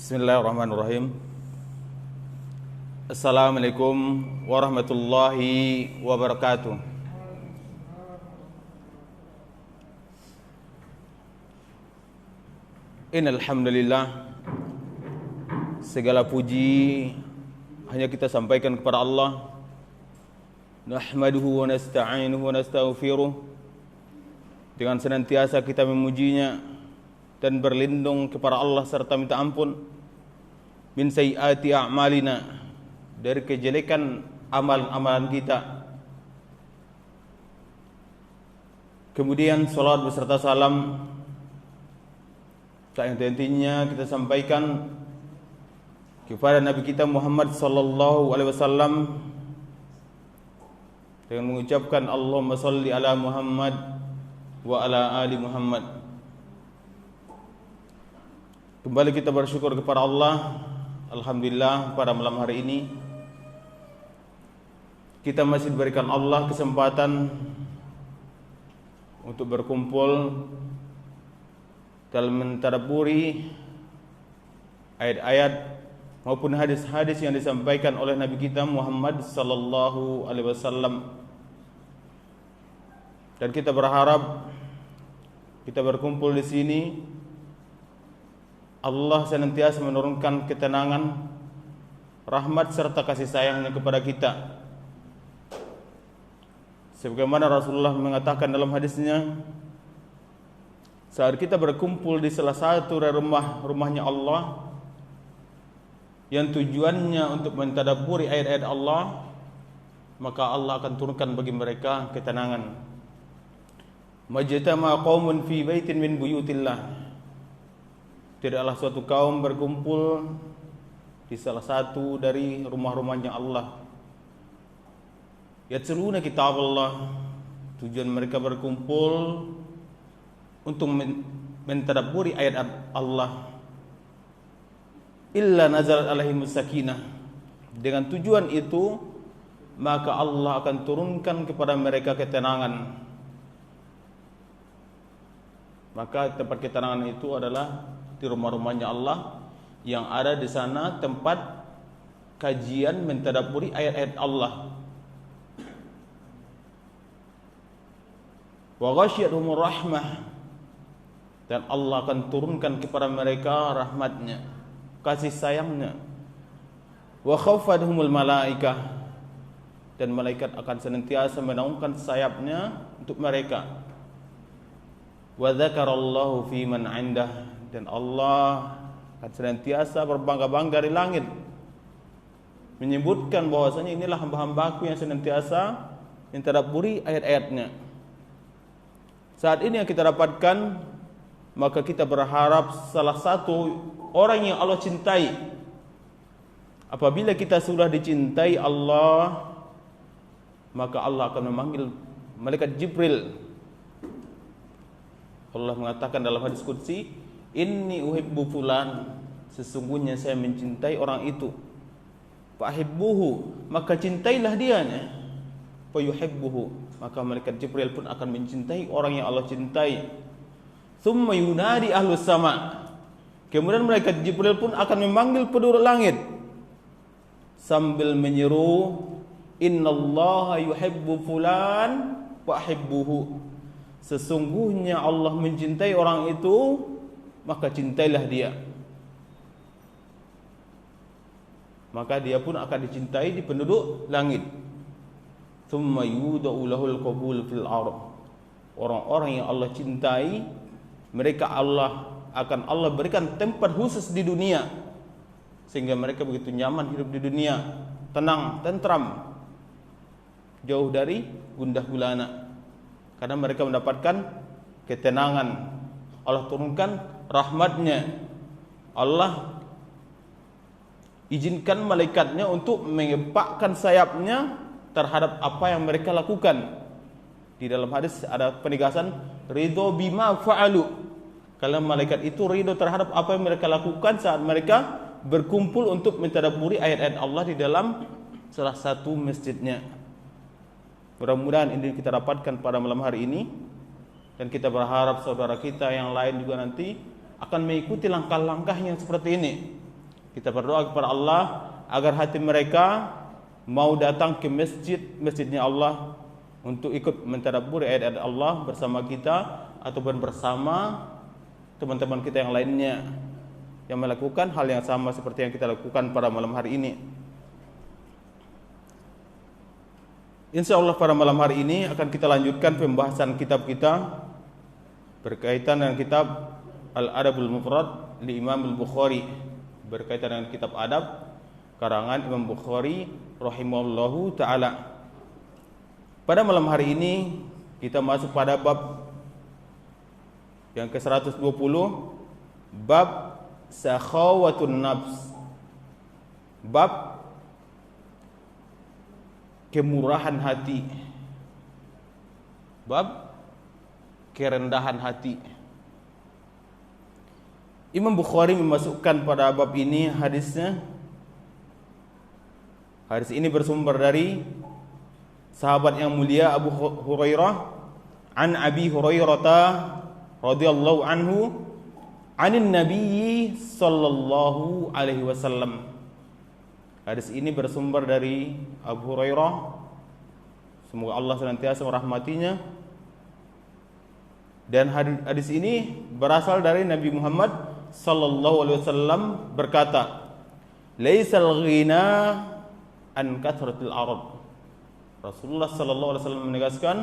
Bismillahirrahmanirrahim. Assalamualaikum warahmatullahi wabarakatuh. Innal hamdalillah, segala puji hanya kita sampaikan kepada Allah. Nahmaduhu wa nasta'inuhu wa nastaghfiruh. Dengan senantiasa kita memujinya dan berlindung kepada Allah serta minta ampun min sayyiati a'malina, dari kejelekan amalan-amalan kita. Kemudian salat beserta salam tak henti-hentinya kita sampaikan kepada Nabi kita Muhammad sallallahu alaihi wasallam dengan mengucapkan Allahumma shalli ala Muhammad wa ala ali Muhammad. Kembali kita bersyukur kepada Allah. Alhamdulillah, pada malam hari ini kita masih diberikan Allah kesempatan untuk berkumpul dalam mentadabburi ayat-ayat maupun hadis-hadis yang disampaikan oleh Nabi kita Muhammad sallallahu alaihi wasallam. Dan kita berharap kita berkumpul di sini Allah senantiasa menurunkan ketenangan, rahmat serta kasih sayangnya kepada kita. Sebagaimana Rasulullah mengatakan dalam hadisnya, saat kita berkumpul di salah satu dari rumahnya Allah yang tujuannya untuk mentadabburi ayat-ayat Allah, maka Allah akan turunkan bagi mereka ketenangan. Majtama qaumun fi baitin min buyutillah, tidaklah suatu kaum berkumpul di salah satu dari rumah-rumahnya Allah. Yatluna kitab Allah, tujuan mereka berkumpul untuk mentadabburi ayat Allah. Illa nazalat alaihimus sakinah, dengan tujuan itu maka Allah akan turunkan kepada mereka ketenangan. Maka tempat ketenangan itu adalah di rumah-rumahnya Allah, yang ada di sana tempat kajian mentadabburi ayat-ayat Allah. Wa ghasyiyatuhumur rahmah, dan Allah akan turunkan kepada mereka rahmatnya, kasih sayangnya. Wa khawfathumul malaikah, dan malaikat akan senantiasa menaungkan sayapnya untuk mereka. Wa dzakarallahu fi man 'indah, dan Allah akan senantiasa berbangga-bangga di langit, menyebutkan bahwasanya inilah hamba-hambaku yang senantiasa mentadabburi ayat-ayatnya. Saat ini yang kita dapatkan, maka kita berharap salah satu orang yang Allah cintai. Apabila kita sudah dicintai Allah, maka Allah akan memanggil malaikat Jibril. Allah mengatakan dalam hadis qudsi, inni uhibbu fulan, sesungguhnya saya mencintai orang itu. Fahibbuhu, maka cintailah dianya. Fayuhibbuhu, maka malaikat Jibril pun akan mencintai orang yang Allah cintai. Tsumma yunadi ahlus sama, kemudian malaikat Jibril pun akan memanggil penduduk langit sambil menyeru, innallaha yuhibbu fulan fahibbuhu, sesungguhnya Allah mencintai orang itu, maka cintailah dia. Maka dia pun akan dicintai di penduduk langit. Tsumma yudau lahul qabul fil ardh, orang-orang yang Allah cintai, mereka akan Allah berikan tempat khusus di dunia, sehingga mereka begitu nyaman hidup di dunia, tenang, tentram, jauh dari gundah gulana, karena mereka mendapatkan ketenangan. Allah turunkan rahmatnya. Allah izinkan malaikatnya untuk mengepakkan sayapnya terhadap apa yang mereka lakukan. Di dalam hadis ada penegasan ridho bima fa'alu, kalau malaikat itu ridho terhadap apa yang mereka lakukan saat mereka berkumpul untuk mentadabburi ayat-ayat Allah di dalam salah satu masjidnya. Mudah-mudahan ini kita dapatkan pada malam hari ini, dan kita berharap saudara kita yang lain juga nanti akan mengikuti langkah-langkah yang seperti ini. Kita berdoa kepada Allah agar hati mereka mau datang ke masjidnya Allah untuk ikut mentadabbur ayat-ayat Allah bersama kita ataupun bersama teman-teman kita yang lainnya yang melakukan hal yang sama seperti yang kita lakukan pada malam hari ini. Insyaallah pada malam hari ini akan kita lanjutkan pembahasan kitab kita berkaitan dengan kitab Al-Adabul Mufrad li Imam Al-Bukhari, berkaitan dengan kitab adab karangan Imam Bukhari rahimahullahu taala. Pada malam hari ini kita masuk pada bab yang ke-120, bab sakhawatun nafs, bab kemurahan hati, bab kerendahan hati. Imam Bukhari memasukkan pada bab ini hadisnya. Hadis ini bersumber dari sahabat yang mulia Abu Hurairah, an Abi Hurairah radhiyallahu anhu, anin Nabi sallallahu alaihi wasallam. Hadis ini bersumber dari Abu Hurairah, semoga Allah senantiasa merahmatinya. Dan hadis ini berasal dari Nabi Muhammad sallallahu alaihi wasallam berkata, "Laisal ghina an kathratil arad." Rasulullah sallallahu alaihi wasallam menegaskan,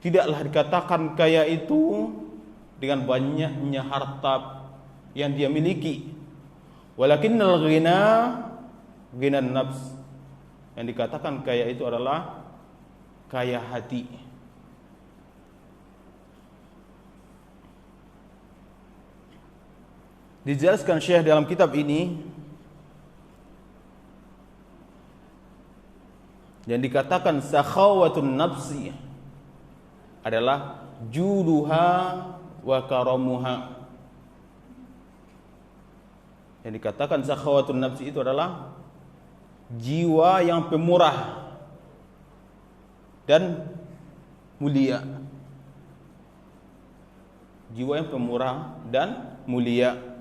tidaklah dikatakan kaya itu dengan banyaknya harta yang dia miliki. Walakinnal ghina ghinan nafs. Yang dikatakan kaya itu adalah kaya hati. Dijelaskan Syekh dalam kitab ini, yang dikatakan sakhawatun nafsi adalah juduha wa karamuha. Yang dikatakan sakhawatun nafsi itu adalah jiwa yang pemurah dan mulia. Jiwa yang pemurah dan mulia.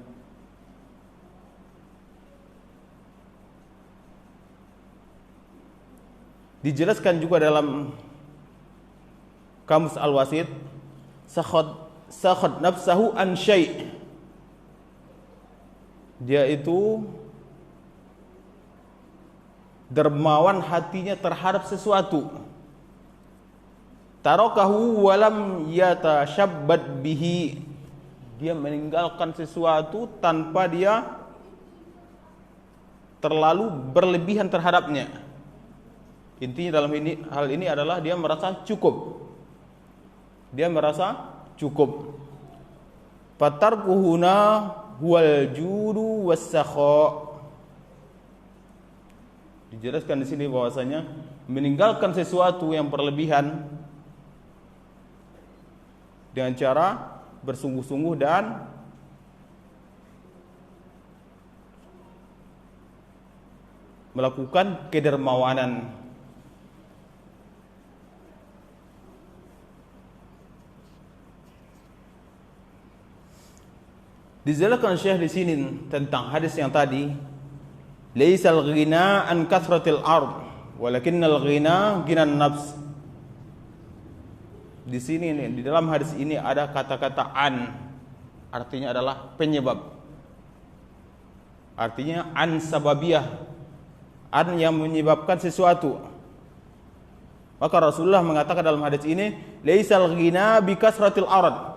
Dijelaskan juga dalam Kamus Al-Wasit, sakhad nafsahu an syai'. Dia itu dermawan hatinya terhadap sesuatu. Tarakahu walam yatashabbad bihi. Dia meninggalkan sesuatu tanpa dia terlalu berlebihan terhadapnya. Intinya dalam hal ini adalah dia merasa cukup. Dia merasa cukup. Fatarkuhuna huwal judu wassakha. Dijelaskan di sini bahwasanya meninggalkan sesuatu yang berlebihan dengan cara bersungguh-sungguh dan melakukan kedermawanan. Dijelaskan Syekh di sini tentang hadis yang tadi, laisal ghina an kathratil ard walakinnal ghina ghinan nafs. Di sini di dalam hadis ini ada kata-kata an, artinya adalah penyebab. Artinya an sababiyah, an yang menyebabkan sesuatu. Maka Rasulullah mengatakan dalam hadis ini, laisal ghina bi kasratil ard.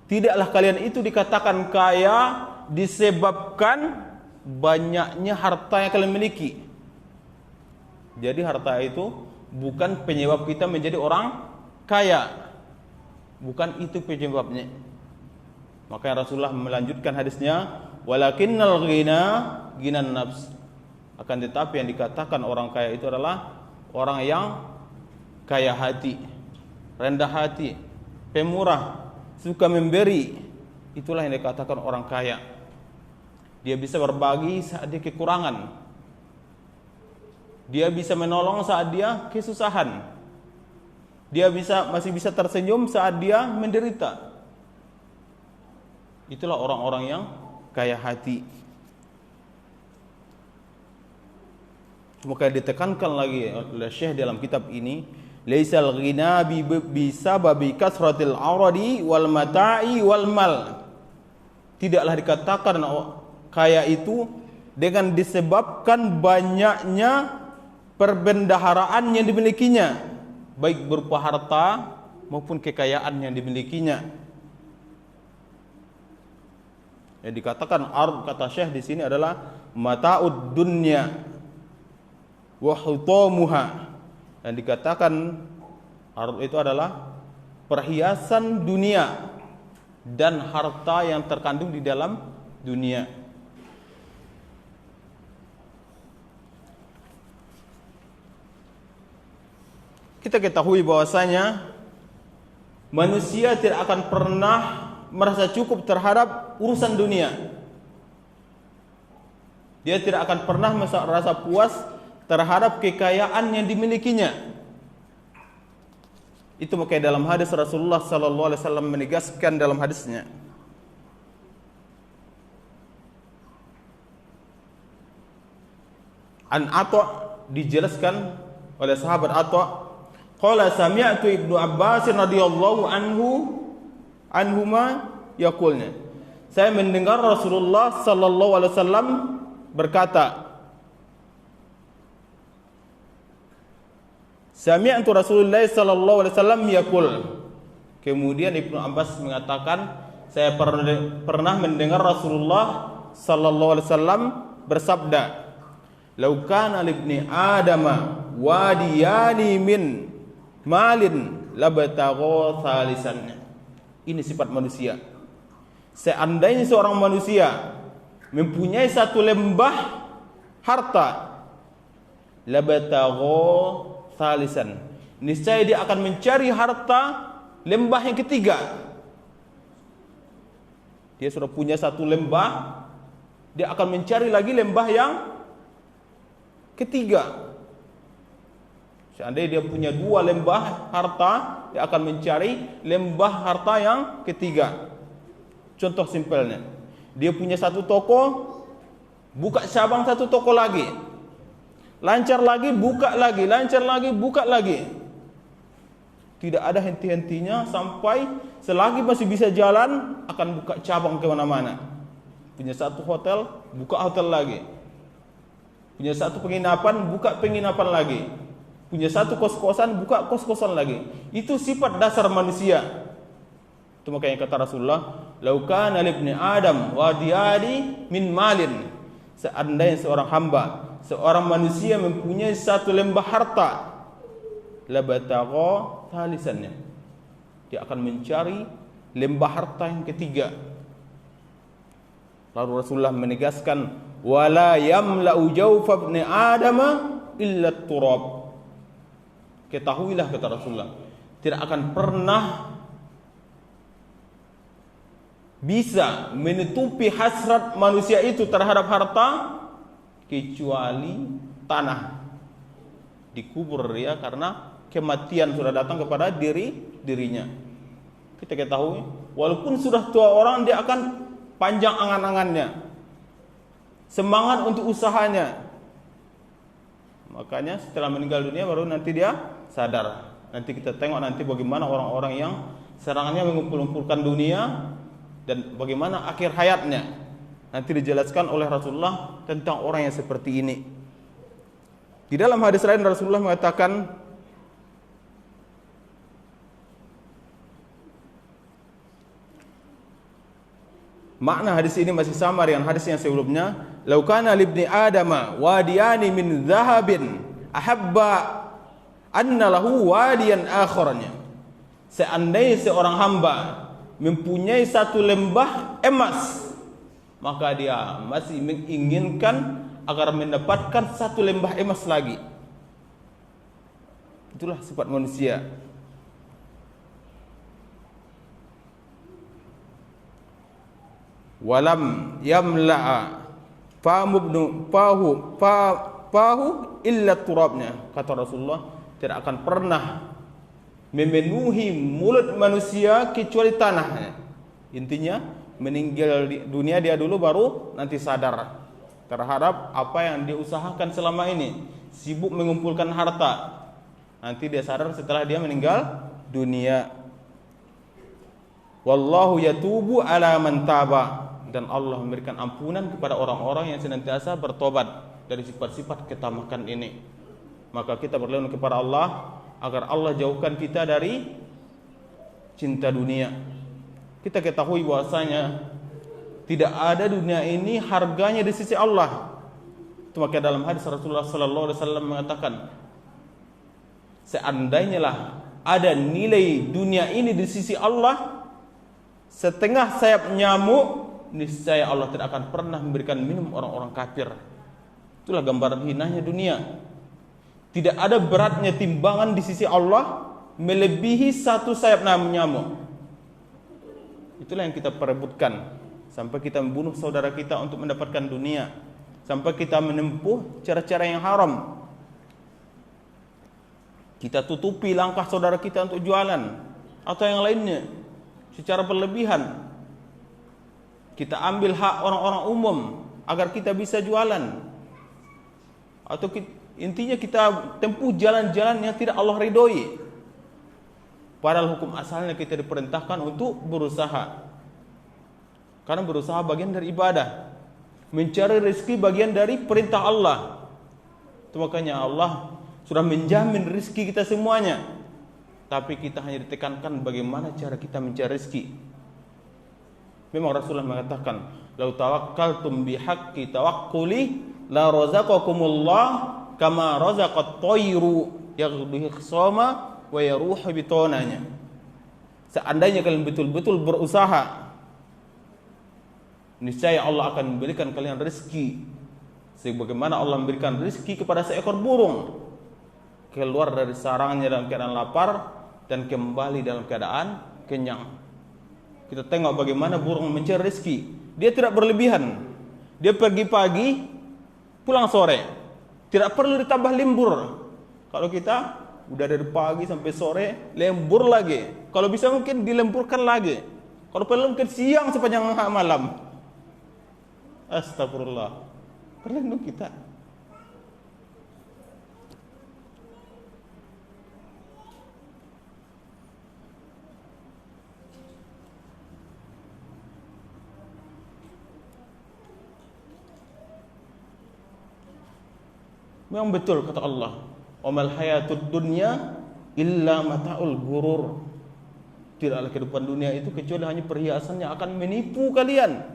Tidaklah kalian itu dikatakan kaya disebabkan banyaknya harta yang kalian miliki. Jadi harta itu bukan penyebab kita menjadi orang kaya. Bukan itu penyebabnya. Maka Rasulullah melanjutkan hadisnya, walakinnal ghina ghinan nafs. Akan tetapi yang dikatakan orang kaya itu adalah orang yang kaya hati, rendah hati, pemurah, suka memberi. Itulah yang dikatakan orang kaya. Dia bisa berbagi saat dia kekurangan. Dia bisa menolong saat dia kesusahan. Dia masih bisa tersenyum saat dia menderita. Itulah orang-orang yang kaya hati. Maka ditekankan lagi oleh Syekh dalam kitab ini, laisal ghina bisababi kasratil aradi wal mata'i wal mal. Tidaklah dikatakan kaya itu dengan disebabkan banyaknya perbendaharaan yang dimilikinya, baik berupa harta maupun kekayaan yang dimilikinya. Yang dikatakan ard, kata Syekh di sini adalah mata'ud dunya wa hutamuha. Dan dikatakan ard itu adalah perhiasan dunia dan harta yang terkandung di dalam dunia. Kita ketahui bahwasanya manusia tidak akan pernah merasa cukup terhadap urusan dunia. Dia tidak akan pernah merasa puas terhadap kekayaan yang dimilikinya. Itu makanya dalam hadis Rasulullah sallallahu alaihi wasallam menegaskan dalam hadisnya, an Atha, dijelaskan oleh sahabat Atha, qala sami'tu Ibnu Abbas radhiyallahu anhuma yaqulna, saya mendengar Rasulullah sallallahu alaihi wasallam berkata, sami'tu Rasulullah sallallahu alaihi wasallam yaqul. Kemudian Ibnu Abbas mengatakan, saya pernah mendengar Rasulullah sallallahu alaihi wasallam bersabda, "Lau kana libni adama wadiyani min malin labtagha thalisan." Ini sifat manusia. Seandainya seorang manusia mempunyai satu lembah harta, labtagha thalisan, niscaya dia akan mencari harta lembah yang ketiga. Dia sudah punya satu lembah, dia akan mencari lagi lembah yang ketiga. Seandainya dia punya dua lembah harta, dia akan mencari lembah harta yang ketiga. Contoh simpelnya, dia punya satu toko, buka cabang satu toko lagi, lancar lagi, buka lagi, lancar lagi, buka lagi. Tidak ada henti-hentinya sampai selagi masih bisa jalan akan buka cabang ke mana-mana. Punya satu hotel, buka hotel lagi. Punya satu penginapan, buka penginapan lagi. Punya satu kos-kosan, buka kos-kosan lagi. Itu sifat dasar manusia. Itu makanya kata Rasulullah, "Lau kana libni Adam wadiyadi min malin." Seandainya seorang hamba, seorang manusia mempunyai satu lembah harta, labtagha thalisannya, dia akan mencari lembah harta yang ketiga. Lalu Rasulullah menegaskan, wala yamla'u jawfa ibni adama illa turab. Ketahuilah, kata Rasulullah, tidak akan pernah bisa menutupi hasrat manusia itu terhadap harta kecuali tanah. Dikubur ya, karena kematian sudah datang kepada dirinya. Kita ketahui, walaupun sudah tua orang, dia akan panjang angan-angannya, semangat untuk usahanya. Makanya setelah meninggal dunia baru nanti dia sadar. Nanti kita tengok nanti bagaimana orang-orang yang serangannya mengumpul-umpulkan dunia dan bagaimana akhir hayatnya. Nanti dijelaskan oleh Rasulullah tentang orang yang seperti ini. Di dalam hadis lain Rasulullah mengatakan, makna hadis ini masih sama dengan hadis yang sebelumnya. Lau kana libni adama wadiyani min zahabin ahabba anna lahu wadiyan akharanya. Seandainya seorang hamba mempunyai satu lembah emas, maka dia masih menginginkan agar mendapatkan satu lembah emas lagi. Itulah sifat manusia. Walam yamla'a fahu illa turabnya. Kata Rasulullah, tidak akan pernah memenuhi mulut manusia kecuali tanahnya. Intinya meninggal di dunia dia dulu, baru nanti sadar terhadap apa yang dia usahakan selama ini. sibuk mengumpulkan harta. Nanti dia sadar setelah dia meninggal dunia. Wallahu yatubu ala man taba, dan Allah memberikan ampunan kepada orang-orang yang senantiasa bertobat dari sifat-sifat ketamakan ini. Maka kita berlindung kepada Allah agar Allah jauhkan kita dari cinta dunia. Kita ketahui bahwasanya tidak ada dunia ini harganya di sisi Allah. Itu maka dalam hadis Rasulullah sallallahu alaihi wasallam mengatakan, seandainya lah ada nilai dunia ini di sisi Allah setengah sayap nyamuk, niscaya Allah tidak akan pernah memberikan minum orang-orang kafir. Itulah gambaran hinanya dunia. Tidak ada beratnya timbangan di sisi Allah melebihi satu sayap nyamuk. Itulah yang kita perebutkan sampai kita membunuh saudara kita untuk mendapatkan dunia, sampai kita menempuh cara-cara yang haram. Kita tutupi langkah saudara kita untuk jualan atau yang lainnya secara berlebihan. Kita ambil hak orang-orang umum agar kita bisa jualan. Atau intinya kita tempuh jalan-jalan yang tidak Allah ridhoi. Padahal hukum asalnya kita diperintahkan untuk berusaha. Karena berusaha bagian dari ibadah. Mencari rezeki bagian dari perintah Allah. Itu makanya Allah sudah menjamin rezeki kita semuanya. Tapi kita hanya ditekankan bagaimana cara kita mencari rezeki. Memang Rasulullah mengatakan, "Lau tawakkaltum bihaqqi tawakkuli la razaqakumullah kama razaqat thayru yaghdu khusama wa yaruhu bitonanya." Seandainya kalian betul-betul berusaha, niscaya Allah akan memberikan kalian rezeki sebagaimana Allah memberikan rezeki kepada seekor burung, keluar dari sarangnya dalam keadaan lapar dan kembali dalam keadaan kenyang. Kita tengok bagaimana burung mencari rezeki. Dia tidak berlebihan. Dia pergi pagi, pulang sore. Tidak perlu ditambah lembur. Kalau kita udah dari pagi sampai sore, lembur lagi. Kalau bisa mungkin dilemburkan lagi. Kalau perlu mungkin siang sepanjang malam. Astagfirullah. Berlindung kita. Memang betul kata Allah, "Wamal hayatud dunya illa mata'ul ghurur." Tidaklah kehidupan dunia itu kecuali hanya perhiasan yang akan menipu kalian.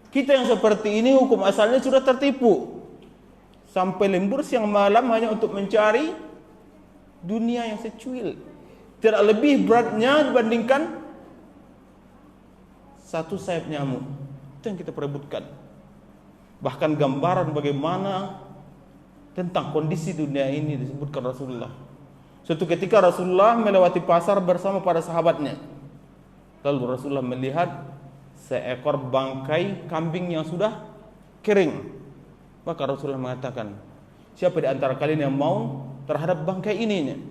Kita yang seperti ini hukum asalnya sudah tertipu. Sampai lembur siang malam hanya untuk mencari dunia yang secuil. Tidak lebih beratnya dibandingkan satu sayap nyamuk. Itu yang kita perebutkan. Bahkan gambaran bagaimana tentang kondisi dunia ini disebutkan Rasulullah. Suatu ketika Rasulullah melewati pasar bersama para sahabatnya. Lalu Rasulullah melihat seekor bangkai kambing yang sudah kering. Maka Rasulullah mengatakan, "Siapa di antara kalian yang mau terhadap bangkai ini?"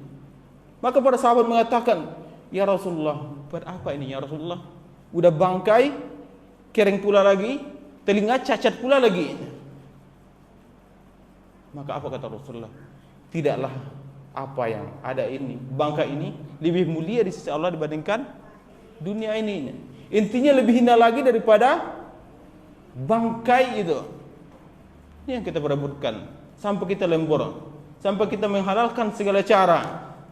Maka para sahabat mengatakan, "Ya Rasulullah, buat apa ini ya Rasulullah? Udah bangkai, kering pula lagi, telinga cacat pula lagi." Maka apa kata Rasulullah? Tidaklah apa yang ada ini, bangkai ini lebih mulia di sisi Allah dibandingkan dunia ini. Intinya lebih hina lagi daripada bangkai itu. Ini yang kita perebutkan sampai kita lembur, sampai kita menghalalkan segala cara,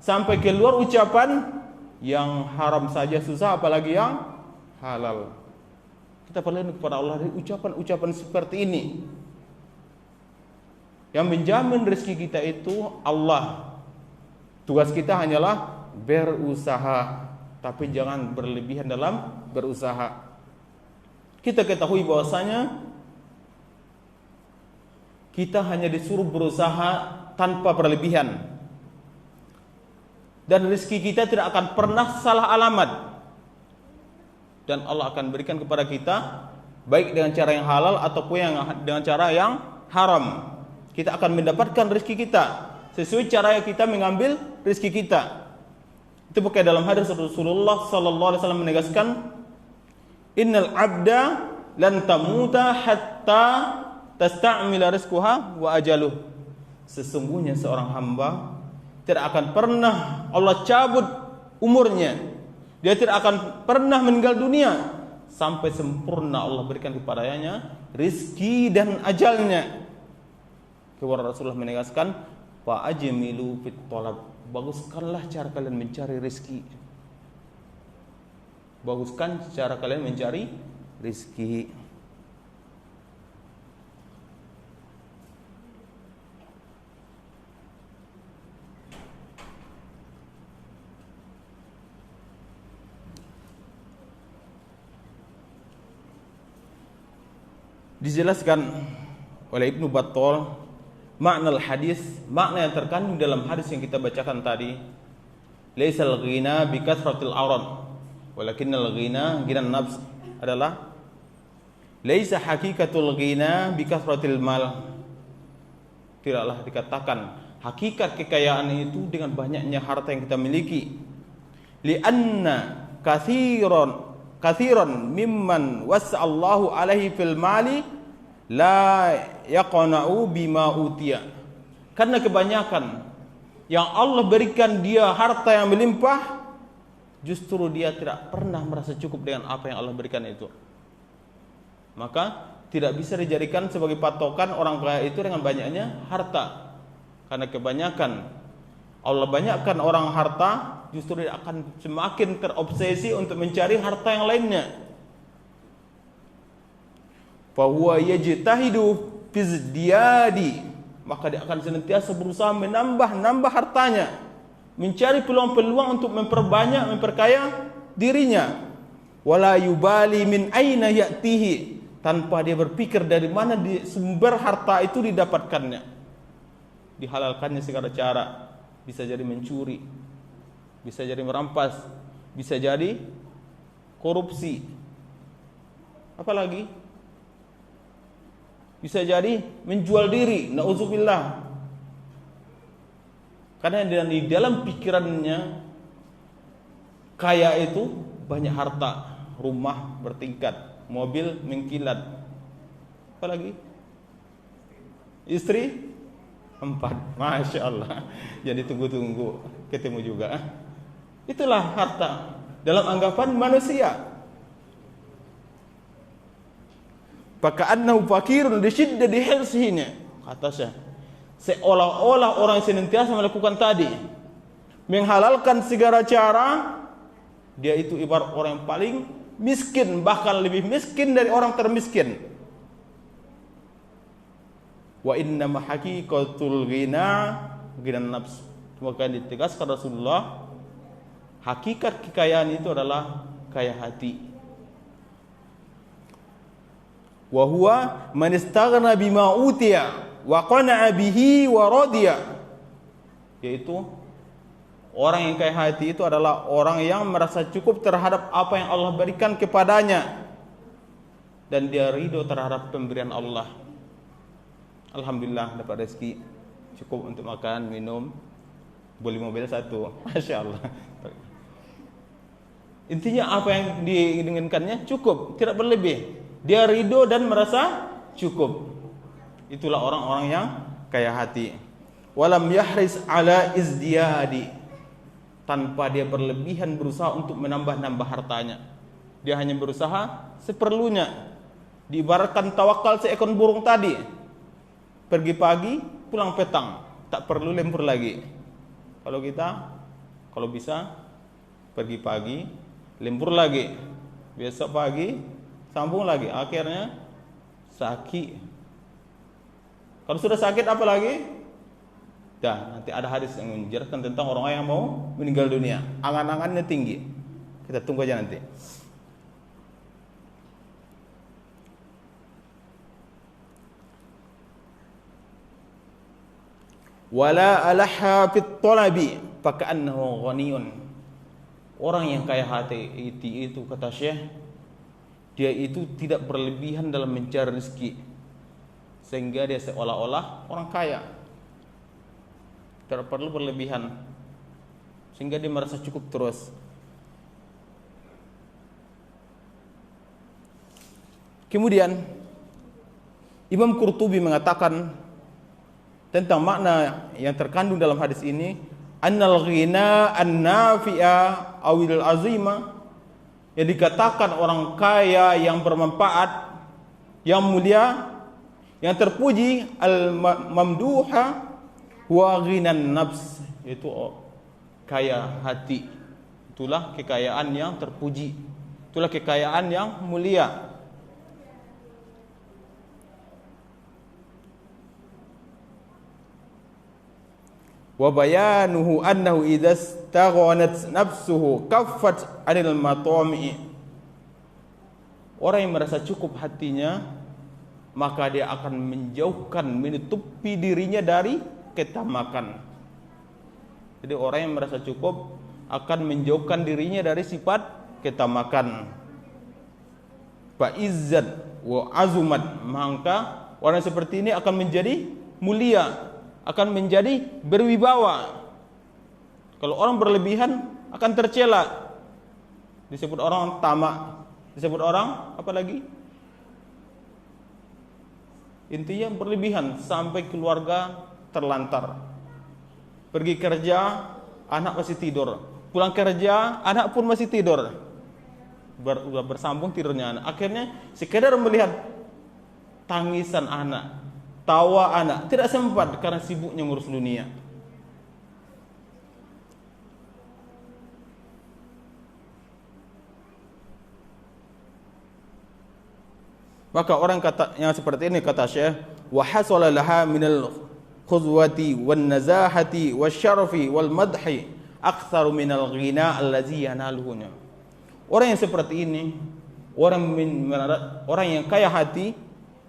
sampai keluar ucapan yang haram saja susah apalagi yang halal. Kita berlindung kepada Allah dari ucapan-ucapan seperti ini. Yang menjamin rezeki kita itu Allah. Tugas kita hanyalah berusaha, tapi jangan berlebihan dalam berusaha. Kita ketahui bahwasanya kita hanya disuruh berusaha tanpa berlebihan. Dan rezeki kita tidak akan pernah salah alamat. Dan Allah akan berikan kepada kita baik dengan cara yang halal ataupun dengan cara yang haram. Kita akan mendapatkan rezeki kita sesuai cara yang kita mengambil rezeki kita. Itu pakai dalam hadis Rasulullah sallallahu alaihi wasallam menegaskan, "Innal 'abda lan tamuta hatta tasta'mila rizquha wa ajaluh." sesungguhnya seorang hamba tidak akan pernah Allah cabut umurnya, dia tidak akan pernah meninggal dunia sampai sempurna Allah berikan kepadanya rizki dan ajalnya. Kemudian Rasulullah menegaskan, fa ajmilu fit talab, baguskanlah cara kalian mencari rizki. Baguskan cara kalian mencari rizki. Dijelaskan oleh Ibnu Battal makna hadis, makna yang terkandung dalam hadis yang kita bacakan tadi, laisal ghina bi kathratil awrad walakinnal ghina ghinan nafs, adalah laisa hakikatul ghina bi kathratil mal, tidaklah dikatakan hakikat kekayaan itu dengan banyaknya harta yang kita miliki. Lianna kathiran mimman wasa'allahu alaihi fil mali la yaqna'u bima utiya. Karena kebanyakan yang Allah berikan dia harta yang melimpah, justru dia tidak pernah merasa cukup dengan apa yang Allah berikan itu. Maka tidak bisa dijadikan sebagai patokan orang kaya itu dengan banyaknya harta. Karena kebanyakan Allah banyakkan orang harta, justru dia akan semakin terobsesi untuk mencari harta yang lainnya. Fa huwa yajtahidu fi izdiyadi, maka dia akan senantiasa berusaha menambah hartanya, mencari peluang-peluang untuk memperbanyak, memperkaya dirinya. Wala yubali min aina ya'tihi, tanpa dia berpikir dari mana sumber harta itu didapatkannya. Dihalalkannya segala cara, bisa jadi mencuri, bisa jadi merampas, bisa jadi korupsi, apalagi bisa jadi menjual diri, na'udzubillah. Karena di dalam pikirannya kaya itu banyak harta, rumah bertingkat, mobil mengkilat, apalagi istri 4, Masya Allah. Jadi tunggu-tunggu ketemu juga. Itulah harta dalam anggapan manusia. Faka'annahu fakirun lisyiddati hirsihi, kata saya, seolah-olah orang yang senantiasa melakukan tadi, menghalalkan segala cara, dia itu ibarat orang yang paling miskin, bahkan lebih miskin dari orang termiskin. Wa inna ma haqiqatul ghina ghinan nafs, maka ditegaskan Rasulullah, hakikat kekayaan itu adalah kaya hati. Wa huwa man istaghna bima utiya wa qana'a bihi wa radiya, yaitu orang yang kaya hati itu adalah orang yang merasa cukup terhadap apa yang Allah berikan kepadanya dan dia ridho terhadap pemberian Allah. Alhamdulillah dapat rezeki cukup untuk makan, minum, beli mobil 1, Masya Allah. Intinya apa yang diinginkannya cukup, tidak berlebih. Dia ridho dan merasa cukup. Itulah orang-orang yang kaya hati. Walam yahris ala izdiyadi, tanpa dia berlebihan berusaha untuk menambah-nambah hartanya. Dia hanya berusaha seperlunya. Diibaratkan tawakal seekor burung tadi, pergi pagi, pulang petang, tak perlu lembur lagi. Kalau kita, kalau bisa, pergi pagi, lembur lagi, besok pagi, sambung lagi, akhirnya sakit. Kalau sudah sakit apa lagi? Dah, nanti ada hadis yang menjelaskan tentang orang yang mau meninggal dunia, angan-angannya tinggi. Kita tunggu aja nanti. Wala alaha fit talabi faka'annahu ghaniyun. Orang yang kaya hati itu, kata Syekh, dia itu tidak berlebihan dalam mencari rezeki, sehingga dia seolah-olah orang kaya, tidak perlu berlebihan, sehingga dia merasa cukup terus. Kemudian Imam Qurtubi mengatakan tentang makna yang terkandung dalam hadis ini, annal ghina an-nafi'a awil azima, yang dikatakan orang kaya yang bermanfaat, yang mulia, yang terpuji, al-mamduha wa ghinan nafs, itu kaya hati. Itulah kekayaan yang terpuji, itulah kekayaan yang mulia. Wa bayanuhu annahu idza istaghanat nafsuhu kaffat 'anil matami. Orang yang merasa cukup hatinya, maka dia akan menjauhkan, menutupi dirinya dari ketamakan. Jadi orang yang merasa cukup akan menjauhkan dirinya dari sifat ketamakan. Fa izzat wa azumat, maka orang seperti ini akan menjadi mulia, akan menjadi berwibawa. Kalau orang berlebihan akan tercela, disebut orang tamak, disebut orang apa lagi? Intinya berlebihan sampai keluarga terlantar. Pergi kerja, anak masih tidur. Pulang kerja, anak pun masih tidur. Bersambung tidurnya anak. Akhirnya sekedar melihat tangisan anak, tawa anak, tidak sempat karena sibuknya ngurus dunia. Maka orang yang seperti ini, kata Syekh, wa hasala laha minal khuzwati wan nazahati wasyarfi wal madhi aktsaru minal ghina allazi yanaluhu. Orang yang seperti ini, orang yang kaya hati,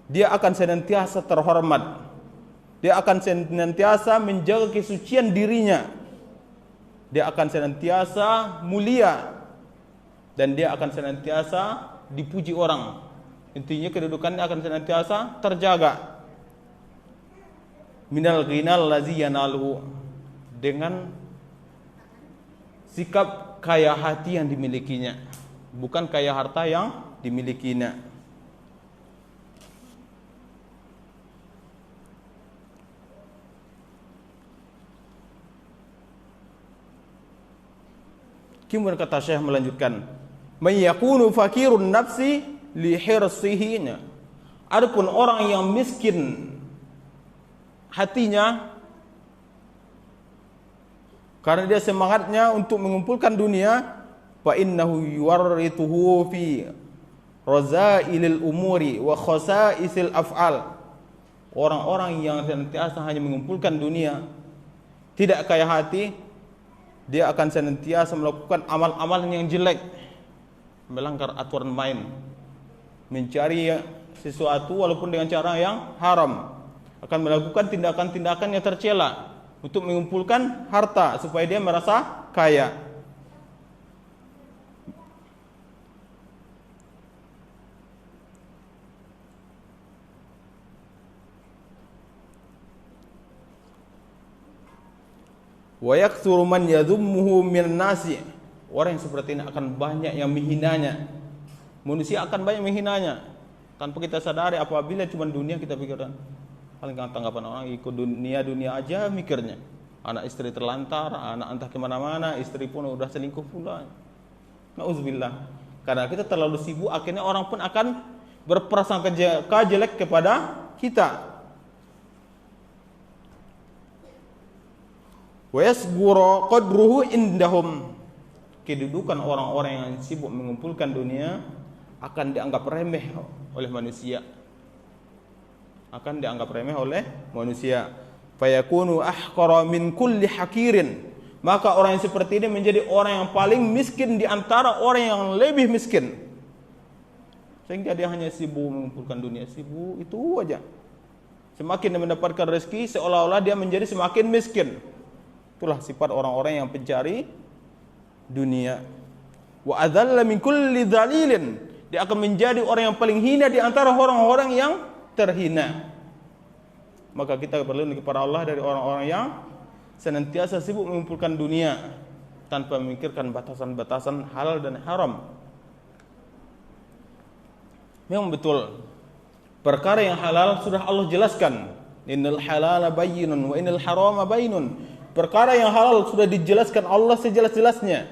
dia akan senantiasa terhormat, dia akan senantiasa menjaga kesucian dirinya, dia akan senantiasa mulia, dan dia akan senantiasa dipuji orang. Intinya kedudukannya akan senantiasa terjaga. Minal ghinal lazi yanaluhu, dengan sikap kaya hati yang dimilikinya, bukan kaya harta yang dimilikinya. Kemudian kata Syekh melanjutkan, may yakunu fakirun nafsi li hirsihi. Adapun orang yang miskin hatinya karena dia semangatnya untuk mengumpulkan dunia, fa innahu yuwarrituhu fi razailil umuri wa khasaisil af'al. Orang-orang yang senantiasa hanya mengumpulkan dunia, tidak kaya hati, dia akan senantiasa melakukan amal-amal yang jelek, melanggar aturan main, mencari sesuatu walaupun dengan cara yang haram, akan melakukan tindakan-tindakan yang tercela untuk mengumpulkan harta supaya dia merasa kaya. Wa yaktsuru man yadhummuhu minan nasi. Orang yang seperti ini akan banyak yang menghinanya. Manusia akan banyak menghinanya tanpa kita sadari. Apabila cuma dunia kita pikirkan, paling tanggapan orang ikut dunia aja mikirnya. Anak istri terlantar, anak entah kemana-mana, istri pun udah selingkuh pula. Nauzubillah. Karena kita terlalu sibuk, akhirnya orang pun akan berprasangka jelek kepada kita. Wa yasghuru qadruhu indahum. Kedudukan orang-orang yang sibuk mengumpulkan dunia akan dianggap remeh oleh manusia. Akan dianggap remeh oleh manusia. Fayakunu ahqara min kulli hakirin. Maka orang yang seperti ini menjadi orang yang paling miskin di antara orang yang lebih miskin. Sehingga dia hanya sibuk mengumpulkan dunia, sibuk itu aja. Semakin dia mendapatkan rezeki, seolah-olah dia menjadi semakin miskin. Itulah sifat orang-orang yang pencari dunia. Wa adzalla min kulli dzalilin. Dia akan menjadi orang yang paling hina di antara orang-orang yang terhina. Maka kita berlindung kepada Allah dari orang-orang yang senantiasa sibuk mengumpulkan dunia tanpa memikirkan batasan-batasan halal dan haram. Memang betul, perkara yang halal sudah Allah jelaskan Innal halala bayyinun wa innal harama bayyinun. Perkara yang halal sudah dijelaskan Allah sejelas-jelasnya.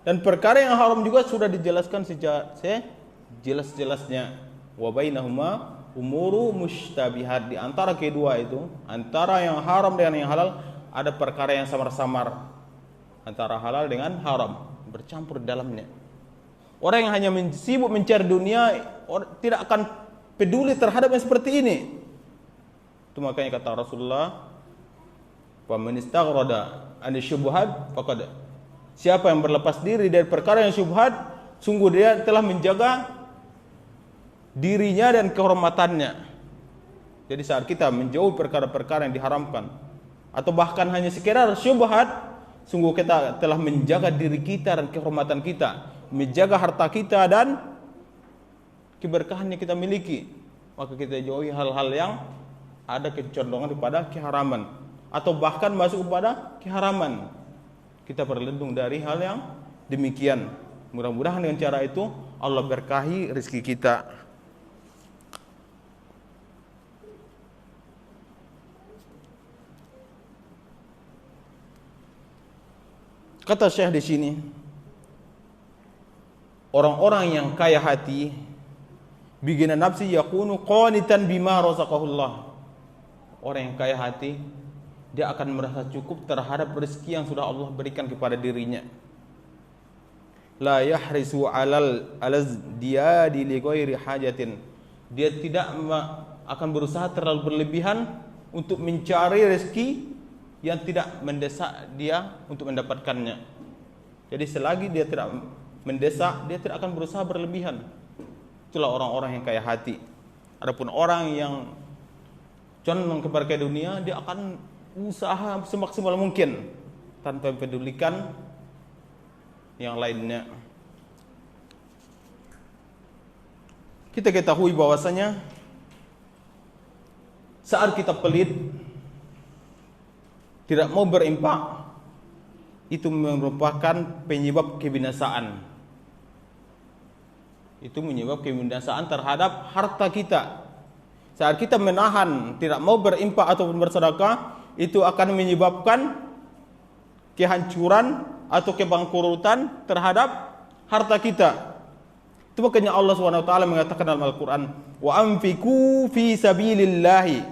Dan perkara yang haram juga sudah dijelaskan sejelas-jelasnya. Wa bainahuma umuru mushtabihat. Di antara kedua itu, antara yang haram dengan yang halal, ada perkara yang samar-samar. Antara halal dengan haram, bercampur dalamnya. Orang yang hanya sibuk mencari dunia tidak akan peduli terhadap yang seperti ini. Itu makanya kata Rasulullah, "Wa man istaghrada an syubhat faqad." Siapa yang berlepas diri dari perkara yang syubhat, sungguh dia telah menjaga dirinya dan kehormatannya. Jadi saat kita menjauhi perkara-perkara yang diharamkan atau bahkan hanya sekedar syubhat, sungguh kita telah menjaga diri kita dan kehormatan kita, menjaga harta kita dan keberkahan yang kita miliki. Maka kita jauhi hal-hal yang ada kecondongan kepada keharaman atau bahkan masuk kepada keharaman. Kita berlindung dari hal yang demikian. Mudah-mudahan dengan cara itu Allah berkahi rezeki kita. Kata Syekh di sini, orang-orang yang kaya hati, bigina nafsi yakunu qanitan bima razaqahullah. Orang yang kaya hati, dia akan merasa cukup terhadap rezeki yang sudah Allah berikan kepada dirinya. La yahrisu alal diyadi li ghairi hajatin. Dia tidak akan berusaha terlalu berlebihan untuk mencari rezeki yang tidak mendesak dia untuk mendapatkannya. Jadi selagi dia tidak mendesak, dia tidak akan berusaha berlebihan. Itulah orang-orang yang kaya hati. Adapun orang yang condong kepada dunia, dia akan usaha semaksimal mungkin tanpa mempedulikan yang lainnya. Kita ketahui bahwasanya saat kita pelit, tidak mau berinfak, itu merupakan penyebab kebinasaan. Itu menyebab kebinasaan terhadap harta kita. Saat kita menahan, tidak mau berinfak ataupun bersedekah, itu akan menyebabkan kehancuran atau kebangkrutan terhadap harta kita. Itu makanya Allah SWT mengatakan dalam Al-Quran, wa anfiqu fi sabilillahi.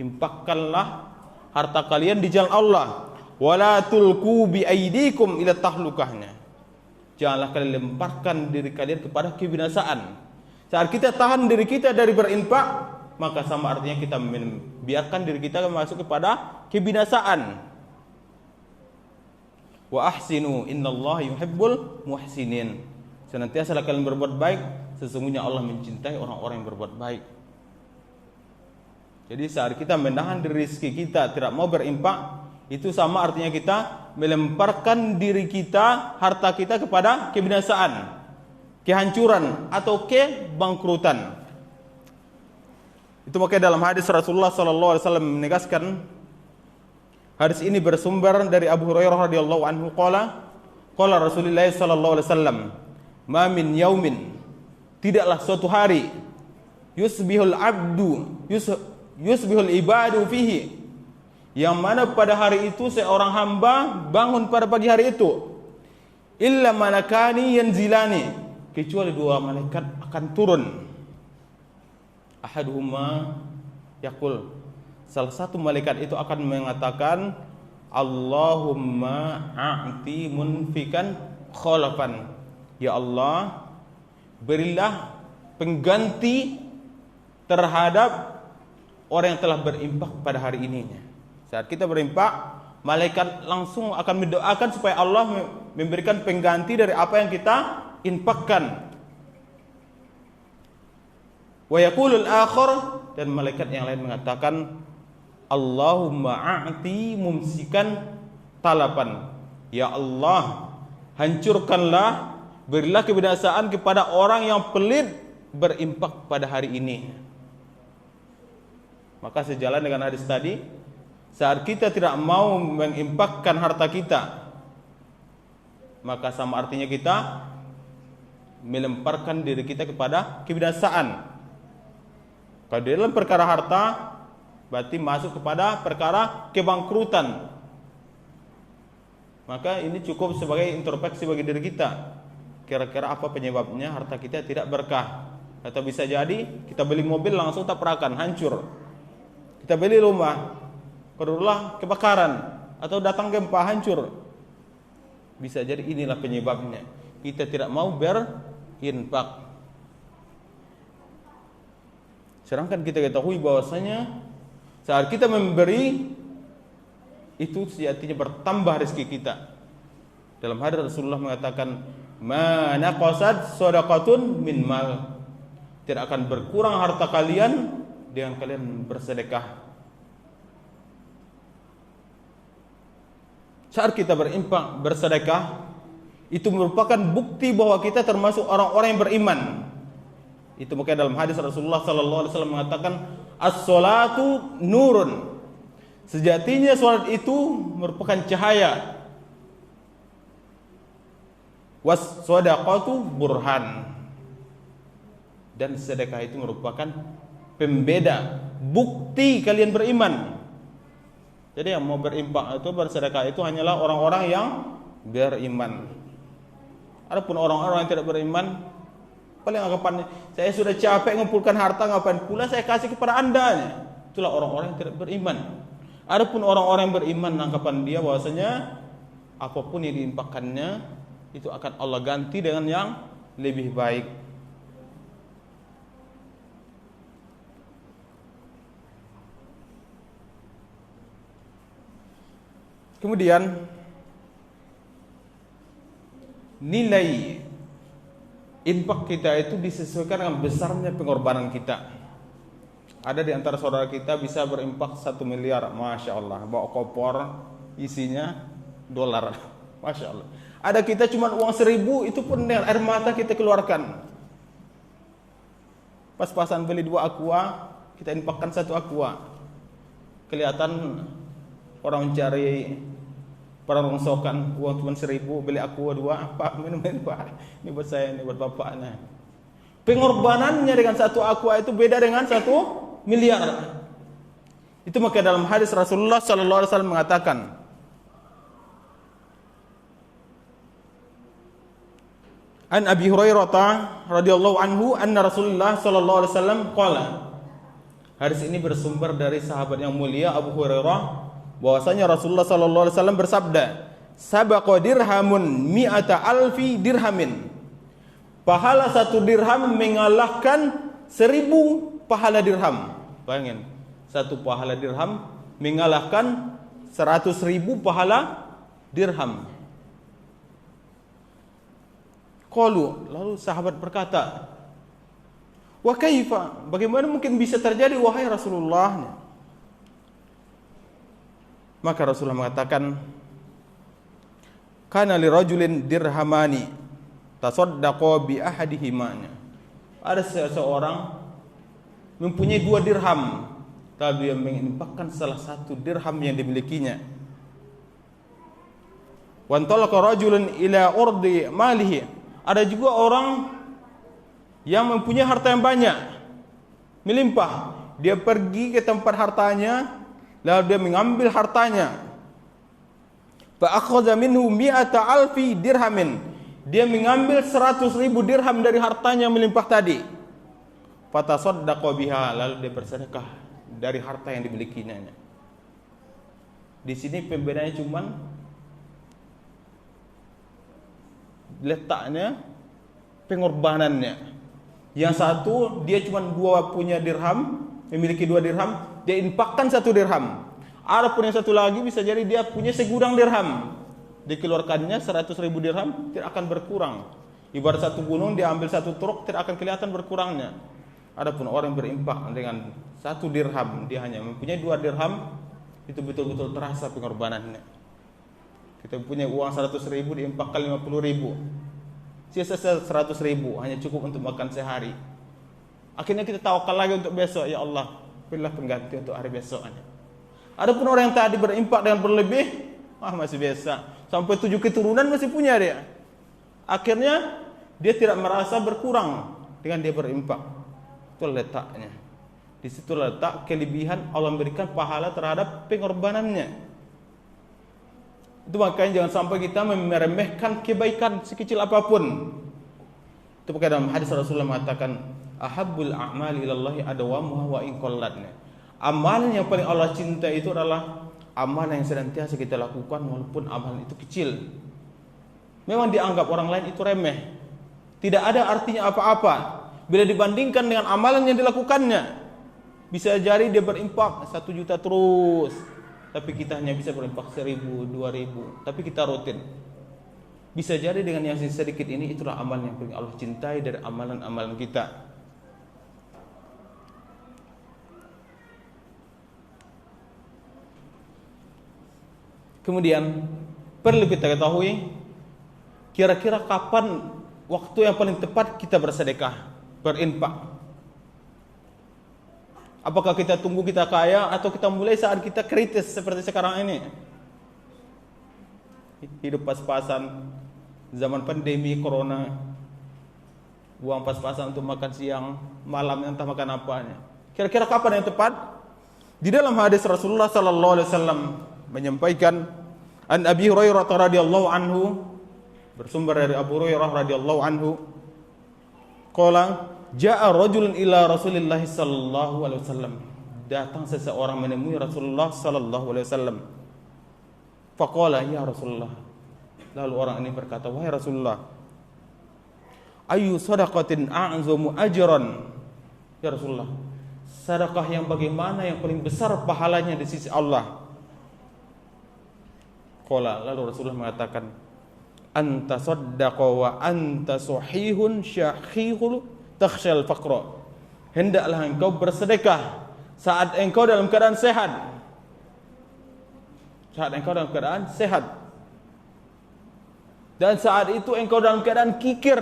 Infakkanlah harta kalian di jalan Allah. Wala tulqu bi aidikum ila tahlukahnya. Janganlah kalian lemparkan diri kalian kepada kebinasaan. Saat kita tahan diri kita dari berinfak, maka sama artinya kita membiarkan diri kita masuk kepada kebinasaan. Wa ahsinu innallaha yuhibbul muhsinin. Senantiasa kalian berbuat baik, sesungguhnya Allah mencintai orang-orang yang berbuat baik. Jadi saat kita menahan diri rezeki kita, tidak mau berinfak, itu sama artinya kita melemparkan diri kita, harta kita kepada kebinasaan, kehancuran atau kebangkrutan. Itu makanya dalam hadis Rasulullah SAW menegaskan, hadis ini bersumber dari Abu Hurairah radhiyallahu anhu qala Rasulullah SAW, ma min yaumin, tidaklah suatu hari, yusbihul ibadu fihi, yang mana pada hari itu seorang hamba bangun pada pagi hari itu, illa malakani yanzilani, kecuali dua malaikat akan turun. Ahaduhuma yaqul, salah satu malaikat itu akan mengatakan, Allahumma a'ti munfikan khalafan. Ya Allah, berilah pengganti terhadap orang yang telah berinfak pada hari ini. Saat kita berinfak, malaikat langsung akan mendoakan supaya Allah memberikan pengganti dari apa yang kita infakkan. Wa yaqulul akhar, dan malaikat yang lain mengatakan, Allahumma a'ti mumsikan talapan. Ya Allah, hancurkanlah, berilah kebinasaan kepada orang yang pelit berinfak pada hari ini. Maka sejalan dengan hadis tadi, saat kita tidak mau menginfakkan harta kita, maka sama artinya kita melemparkan diri kita kepada kebinasaan. Kalau dalam perkara harta, berarti masuk kepada perkara kebangkrutan. Maka ini cukup sebagai introspeksi bagi diri kita. Kira-kira apa penyebabnya harta kita tidak berkah? Atau bisa jadi kita beli mobil langsung tabrakan, hancur. Kita beli rumah, qadarullah kebakaran atau datang gempa, hancur. Bisa jadi inilah penyebabnya. Kita tidak mau berinfak. Sedangkan kita ketahui bahwasanya saat kita memberi itu sejatinya bertambah rezeki kita. Dalam hadis Rasulullah mengatakan, "Ma naqasat shadaqatun min mal." Tidak akan berkurang harta kalian dengan kalian bersedekah. Saat kita berinfak, bersedekah, itu merupakan bukti bahwa kita termasuk orang-orang yang beriman. Itu makanya dalam hadis Rasulullah sallallahu alaihi wasallam mengatakan, "As-sholatu nurun." Sejatinya salat itu merupakan cahaya. Was-shadaqatu burhan. Dan sedekah itu merupakan pembeda, bukti kalian beriman. Jadi yang mau berinfak itu, bersedekah itu hanyalah orang-orang yang beriman. Adapun orang-orang yang tidak beriman, paling anggapannya, saya sudah capek mengumpulkan harta, ngapain pula saya kasih kepada anda? Itulah orang-orang yang tidak beriman. Adapun orang-orang yang beriman, anggapan dia bahwasanya apapun yang diinfakkannya itu akan Allah ganti dengan yang lebih baik. Kemudian nilai infak kita itu disesuaikan dengan besarnya pengorbanan kita. Ada di antara saudara kita bisa berinfak 1 miliar, masya Allah, bawa koper isinya dolar, masya Allah. Ada kita cuma uang 1.000, itu pun dengan air mata kita keluarkan. Pas-pasan beli 2 aqua, kita infakkan 1 aqua. Kelihatan orang mencari perongsokan, uang cuma 1.000, beli aqua 2, Pak minum ini Pak, ini buat saya, ini buat bapaknya. Pengorbanannya dengan 1 aqua itu beda dengan 1 miliar. Itu maka dalam hadis Rasulullah sallallahu alaihi wasallam mengatakan, An Abi Hurairah radhiyallahu anhu anna Rasulullah sallallahu alaihi wasallam qala. Hadis ini bersumber dari sahabat yang mulia Abu Hurairah, bahwasanya Rasulullah sallallahu alaihi wasallam bersabda, "Sabaqa dirhamun mi'ata alfi dirhamin." Pahala 1 dirham mengalahkan 1.000 pahala dirham. Bayangin, 1 pahala dirham mengalahkan 100.000 pahala dirham. Qalu, lalu sahabat berkata, "Wa kaifa? Bagaimana mungkin bisa terjadi wahai Rasulullah?" Maka Rasulullah mengatakan, "Kana li rajulin dirhamani tasaddaqa bi ahadihima." Ada seseorang mempunyai 2 dirham, tapi dia menginfakkan salah 1 dirham yang dimilikinya. Wa antalaqa rajulun ila urdi malihi. Ada juga orang yang mempunyai harta yang banyak, melimpah. Dia pergi ke tempat hartanya, lalu dia mengambil hartanya. Fa akhadha minhu mi'ata alfi dirhamin. Dia mengambil 100.000 dirham dari hartanya yang melimpah tadi. Fa tasaddaqa biha, lalu dia bersedekah dari harta yang dimilikinya. Di sini pembedaannya cuman letaknya pengorbanannya. Yang satu dia cuma 2 punya dirham, memiliki 2 dirham, dia infakkan 1 dirham. Adapun yang satu lagi bisa jadi dia punya segudang dirham, dikeluarkannya 100.000 dirham, tidak akan berkurang. Ibarat 1 gunung dia ambil 1 truk, tidak akan kelihatan berkurangnya. Adapun orang yang berinfak dengan 1 dirham, dia hanya mempunyai 2 dirham, itu betul-betul terasa pengorbanannya. Kita punya uang 100.000, diinfakkan 50.000, sisa 100.000 hanya cukup untuk makan sehari. Akhirnya kita tawakal lagi untuk besok, ya Allah, berilah pengganti untuk hari besoknya. Adapun orang yang tadi berinfak dengan berlebih, masih biasa, sampai 7 keturunan masih punya dia. Akhirnya dia tidak merasa berkurang dengan dia berinfak. Itu letaknya. Di situ letak kelebihan Allah memberikan pahala terhadap pengorbanannya. Itu makanya jangan sampai kita meremehkan kebaikan sekecil apapun. Itu pakai dalam hadis Rasulullah mengatakan, ahabbul a'mali ilallahi adawamuha wa in qallatna. Amalan yang paling Allah cinta itu adalah amalan yang senantiasa kita lakukan walaupun amalan itu kecil. Memang dianggap orang lain itu remeh, tidak ada artinya apa-apa bila dibandingkan dengan amalan yang dilakukannya. Bisa jadi dia berimpak 1 juta terus, tapi kita hanya bisa berimpak 1.000, 2.000, tapi kita rutin. Bisa jadi dengan yang sedikit ini, itulah amalan yang paling Allah cintai dari amalan-amalan kita. Kemudian perlu kita ketahui, kira-kira kapan waktu yang paling tepat kita bersedekah, berinfak. Apakah kita tunggu kita kaya atau kita mulai saat kita kritis seperti sekarang ini? Hidup pas-pasan, zaman pandemi corona, uang pas-pasan untuk makan siang, malam entah makan apanya. Kira-kira kapan yang tepat? Di dalam hadis Rasulullah sallallahu alaihi wasallam menyampaikan, an Abi Hurairah radhiyallahu anhu, bersumber dari Abu Hurairah radhiyallahu anhu, qala ja'a rajulun ila Rasulillah sallallahu alaihi wasallam. Datang seseorang menemui Rasulullah sallallahu alaihi wasallam. Faqala ya Rasulullah. Lalu orang ini berkata, wahai Rasulullah, ayu sadaqatin a'zamu ajran? Ya Rasulullah, sedekah yang bagaimana yang paling besar pahalanya di sisi Allah? Qala, lalu Rasulullah mengatakan, anta saddaqa wa anta sahihun syahihul takhshal faqra. Hendaklah engkau bersedekah saat engkau dalam keadaan sehat. Saat engkau dalam keadaan sehat. Dan saat itu engkau dalam keadaan kikir.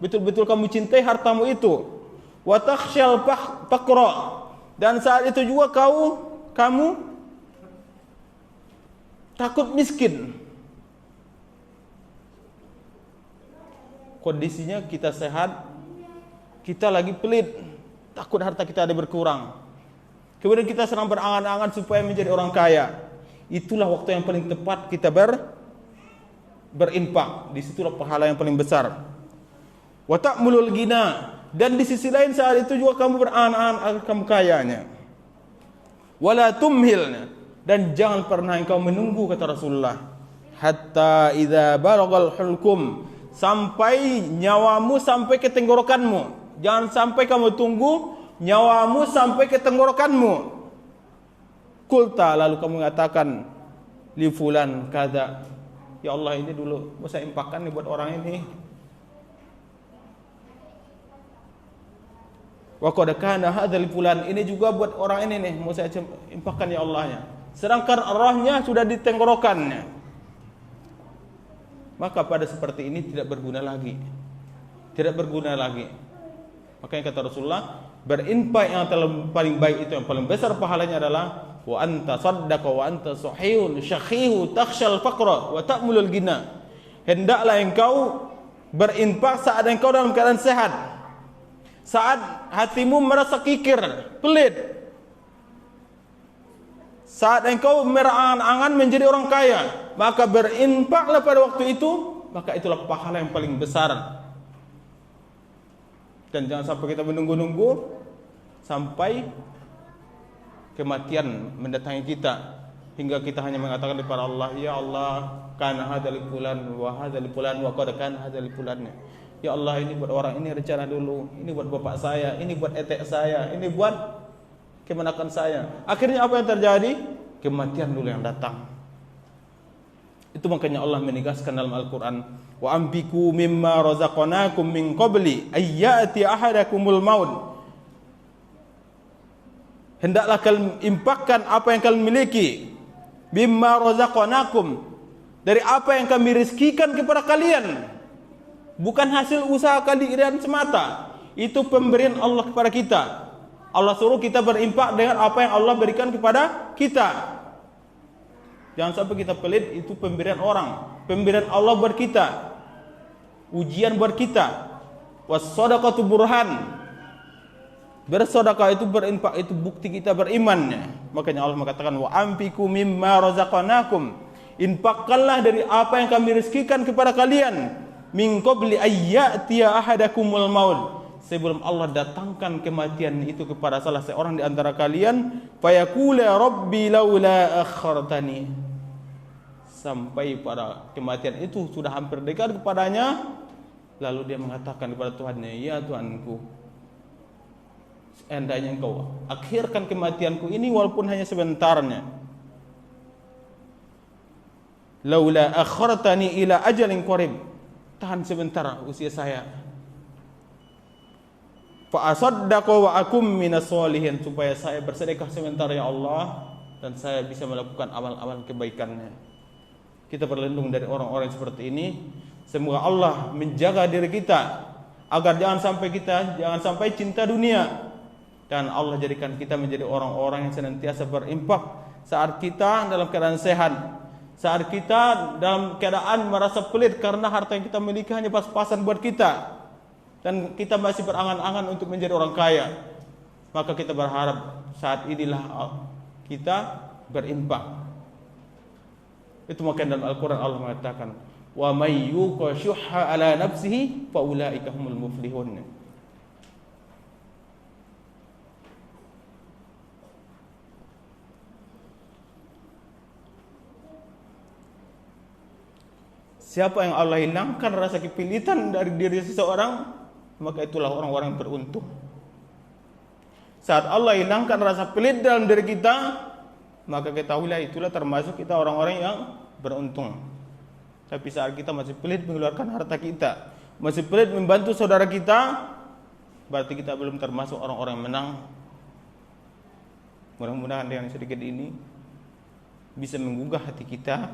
Betul-betul kamu cintai hartamu itu. Wa takhshal faqra. Dan saat itu juga kamu takut miskin. Kondisinya kita sehat, kita lagi pelit, takut harta kita ada berkurang. Kemudian kita sedang berangan-angan supaya menjadi orang kaya. Itulah waktu yang paling tepat kita berinfak. Disitulah pahala yang paling besar. Wa ta'mulul ghina, dan di sisi lain saat itu juga kamu berangan-angan agar kamu kayanya. Wala tumhil, dan jangan pernah engkau menunggu, kata Rasulullah, hatta idza balagal hulkum, sampai nyawamu sampai ke tenggorokanmu. Jangan sampai kamu tunggu nyawamu sampai ke tenggorokanmu. Kulta, lalu kamu mengatakan, li fulan kada, ya Allah ini dulu mau saya infakkan nih buat orang ini. Wa qad kana hadzal fulan, ini juga buat orang ini nih mau saya infakkan ya Allahnya. Sedangkan rohnya sudah di tenggorokannya. Maka pada seperti ini tidak berguna lagi. Tidak berguna lagi. Makanya kata Rasulullah, berinfak yang paling baik itu, yang paling besar pahalanya adalah wa anta saddaqa wa anta sahihun syakhihu takhshal faqra wa ta'mulul ghina. Hendaklah engkau berinfak saat engkau dalam keadaan sehat. Saat hatimu merasa kikir, pelit. Saat engkau berangan-angan menjadi orang kaya, maka berinfaklah pada waktu itu, maka itulah pahala yang paling besar. Dan jangan sampai kita menunggu-nunggu sampai kematian mendatangi kita, hingga kita hanya mengatakan kepada Allah, ya Allah, kana hadzal fulan wa hadzal fulan wa qad kana hadzal fulan. Ya Allah, ini buat orang ini rencana dulu, ini buat bapak saya, ini buat etek saya, ini buat kemenakan saya. Akhirnya apa yang terjadi? Kematian dulu yang datang. Itu makanya Allah menegaskan dalam Al-Quran, wa ambiku mimma razaqnakum min qabli ayyati ahadakumul maut. Hendaklah kalian infakkan apa yang kalian miliki, mimma razaqnakum, dari apa yang kami rizkikan kepada kalian. Bukan hasil usaha kalian semata, itu pemberian Allah kepada kita. Allah suruh kita berinfak dengan apa yang Allah berikan kepada kita. Jangan sampai kita pelit, itu pemberian orang, pemberian Allah buat kita, ujian buat kita. Was-shadaqatu burhan. Bersedekah itu, berinfak itu bukti kita berimannya. Makanya Allah mengatakan wa anfiqu mimma razaqnakum. Infakkanlah dari apa yang kami rezekikan kepada kalian. Min qabli ayyatiya ahadakumul maut. Sebelum Allah datangkan kematian itu kepada salah seorang di antara kalian, fayaqula rabbi laula akhartani. Sampai pada kematian itu sudah hampir dekat kepadanya, lalu dia mengatakan kepada Tuhannya, ya Tuhanku, seandainya engkau akhirkan kematianku ini walaupun hanya sebentarnya. Laula akhartani ila ajalin qarib. Tahan sebentar usia saya. Fa asaddaqa wa akum minas solihin, supaya saya bersedekah sebentar ya Allah dan saya bisa melakukan amal-amal kebaikannya. Kita berlindung dari orang-orang seperti ini. Semoga Allah menjaga diri kita agar jangan sampai cinta dunia. Dan Allah jadikan kita menjadi orang-orang yang senantiasa berinfak saat kita dalam keadaan sehat, saat kita dalam keadaan merasa pelit karena harta yang kita miliki hanya pas-pasan buat kita, dan kita masih berangan-angan untuk menjadi orang kaya. Maka kita berharap saat inilah kita berinfak. Itu makanya dalam Al-Quran Allah mengatakan, wa may yuqa syuhha ala nafsihi fa ulaika humul muflihun. Siapa yang Allah hilangkan rasa kepilitan dari diri seseorang, maka itulah orang-orang yang beruntung. Saat Allah hilangkan rasa pelit dalam diri kita, maka ketahuilah itulah termasuk kita orang-orang yang beruntung. Tapi saat kita masih pelit mengeluarkan harta kita, masih pelit membantu saudara kita, berarti kita belum termasuk orang-orang yang menang. Mudah-mudahan dengan sedikit ini bisa menggugah hati kita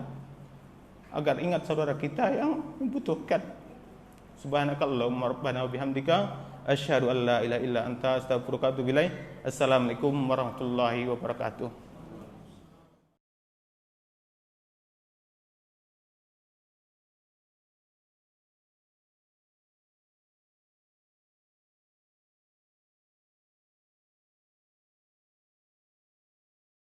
agar ingat saudara kita yang membutuhkan. Subhanakallahumma rabbana wa bihamdika asyhadu an la ilaha illa anta astaghfiruka wa atubu ilaik. Assalamualaikum warahmatullahi wabarakatuh.